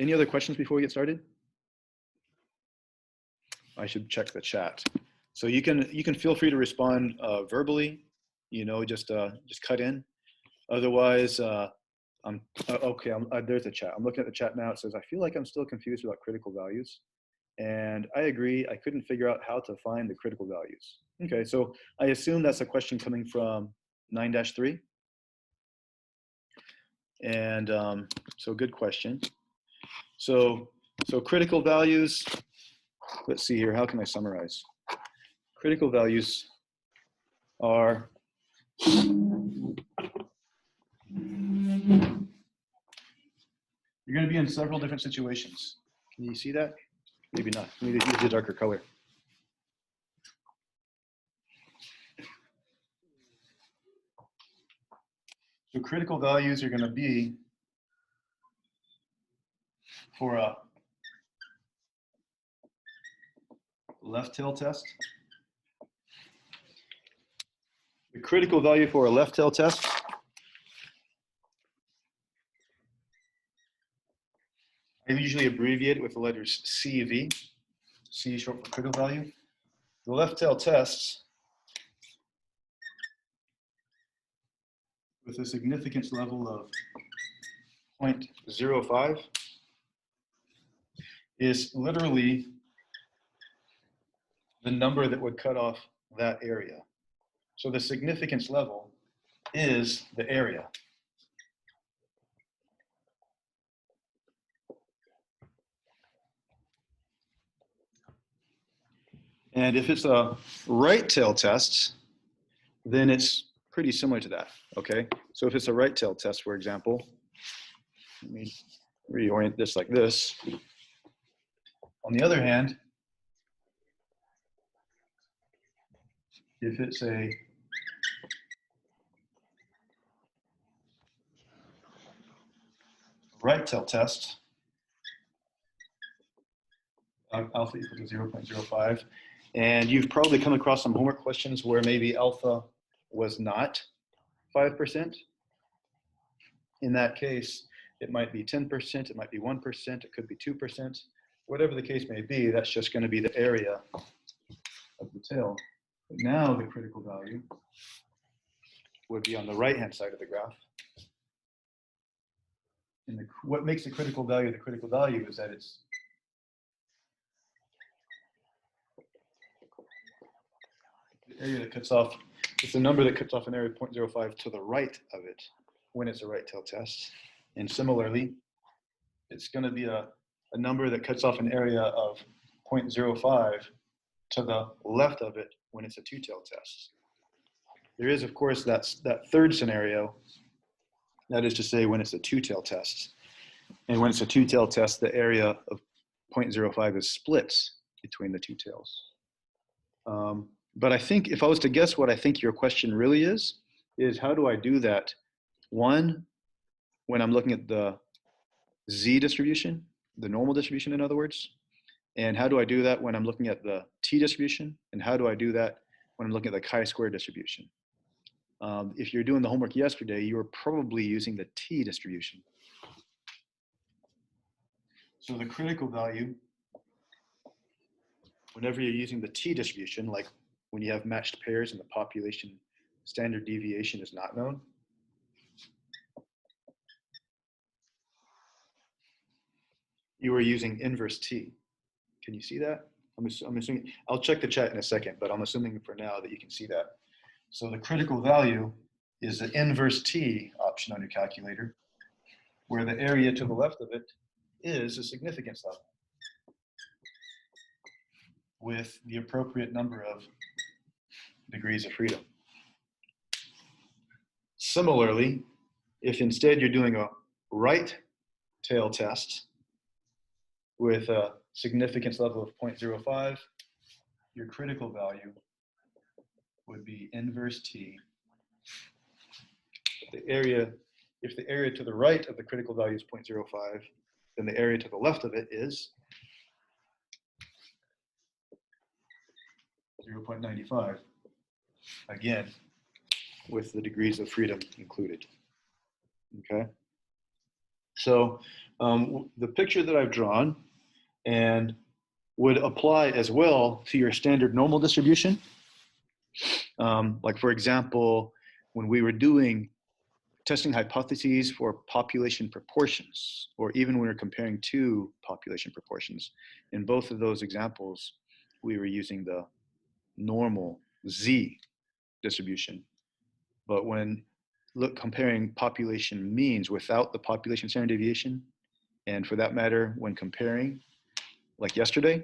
Any other questions before we get started? I should check the chat. So you can feel free to respond verbally, just cut in. Otherwise, there's a chat. I'm looking at the chat now. It says, I feel like I'm still confused about critical values. And I agree, I couldn't figure out how to find the critical values. Okay, so I assume that's a question coming from 9-3. And so good question. So critical values, let's see here, how can I summarize? Critical values are you're going to be in several different situations. Can you see that? Maybe not. Maybe use a darker color. So critical values are going to be for a left tail test. The critical value for a left tail test I usually abbreviate it with the letters CV. C short for critical value. The left tail tests with a significance level of 0.05 is literally the number that would cut off that area. So the significance level is the area. And if it's a right tail test, then it's pretty similar to that, okay? So if it's a right tail test, for example, let me reorient this like this. On the other hand, if it's a right tail test, alpha equal to 0.05, and you've probably come across some homework questions where maybe alpha was not 5%. In that case, it might be 10%, it might be 1%, it could be 2%. Whatever the case may be, that's just going to be the area of the tail. But now the critical value would be on the right-hand side of the graph. And what makes the critical value is that it's the area that cuts off, it's the number that cuts off an area of 0.05 to the right of it when it's a right tail test. And similarly, it's going to be a number that cuts off an area of 0.05 to the left of it when it's a two tail test. There is, of course, that third scenario, that is to say when it's a two tail test. And when it's a two tail test, the area of 0.05 is split between the two tails. But I think if I was to guess what I think your question really is how do I do that? One, when I'm looking at the Z distribution, the normal distribution in other words, and how do I do that when I'm looking at the T distribution, and how do I do that when I'm looking at the chi-square distribution? If you're doing the homework yesterday, you were probably using the T distribution. So the critical value, whenever you're using the T distribution, like when you have matched pairs and the population standard deviation is not known, you are using inverse T. Can you see that? I'm assuming, I'll check the chat in a second, but I'm assuming for now that you can see that. So the critical value is the inverse T option on your calculator, where the area to the left of it is a significance level with the appropriate number of degrees of freedom. Similarly, if instead you're doing a right tail test with a significance level of 0.05, your critical value would be inverse T. The area, if the area to the right of the critical value is 0.05, then the area to the left of it is 0.95. Again, with the degrees of freedom included. Okay. So the picture that I've drawn and would apply as well to your standard normal distribution. Like for example, when we were doing testing hypotheses for population proportions, or even when we're comparing two population proportions, in both of those examples, we were using the normal Z distribution. But when comparing population means without the population standard deviation, and for that matter, when comparing, like yesterday,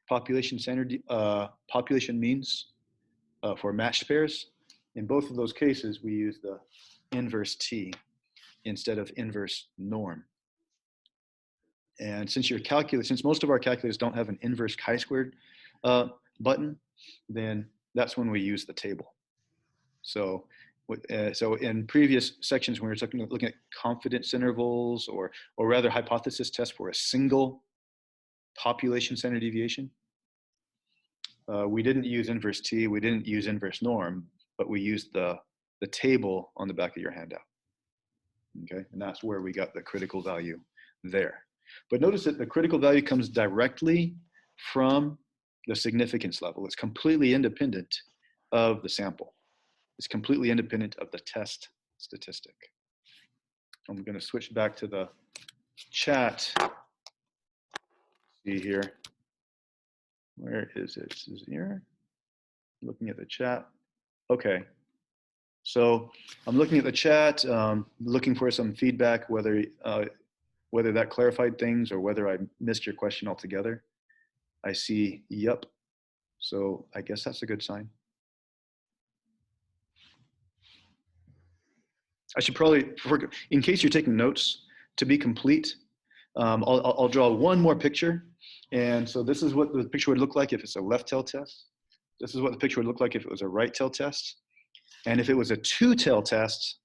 population means for matched pairs, in both of those cases, we use the inverse T instead of inverse norm. And since most of our calculators don't have an inverse chi-squared button, then that's when we use the table. So in previous sections, when we were looking at confidence intervals or rather hypothesis tests for a single population standard deviation, we didn't use inverse T, we didn't use inverse norm, but we used the table on the back of your handout. Okay, and that's where we got the critical value there. But notice that the critical value comes directly from the significance level. It's completely independent of the sample. It's completely independent of the test statistic. I'm going to switch back to the chat. See here. Where is it? Is it here? Looking at the chat. Okay. So I'm looking at the chat, looking for some feedback, whether that clarified things or whether I missed your question altogether. I see, yep. So I guess that's a good sign. I should probably, in case you're taking notes, to be complete, I'll draw one more picture. And so this is what the picture would look like if it's a left tail test. This is what the picture would look like if it was a right tail test. And if it was a two tail test,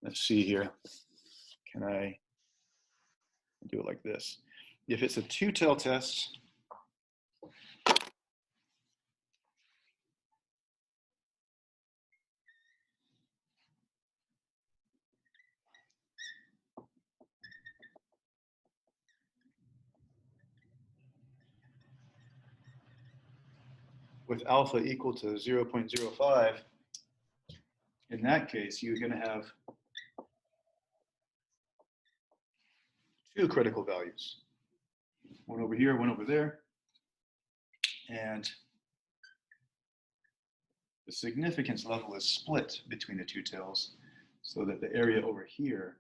let's see here. Can I do it like this? If it's a two tail test, with alpha equal to 0.05, in that case, you're going to have two critical values. One over here, one over there. And the significance level is split between the two tails so that the area over here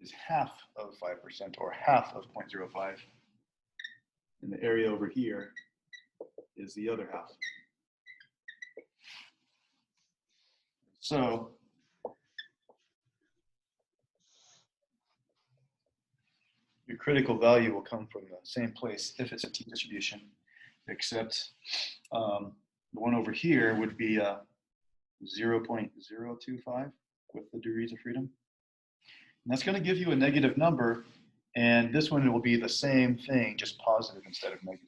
is half of 5% or half of 0.05. And the area over here is the other half. So your critical value will come from the same place if it's a T distribution, except the one over here would be 0.025 with the degrees of freedom. And that's going to give you a negative number, and this one will be the same thing, just positive instead of negative.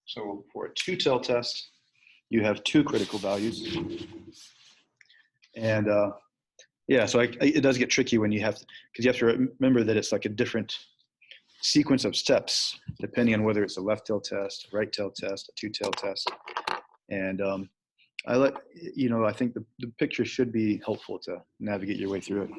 So for a two-tail test, you have two critical values. And yeah, so it does get tricky when you have to, because you have to remember that it's like a different sequence of steps, depending on whether it's a left tail test, right tail test, a two tail test. And I think the picture should be helpful to navigate your way through it.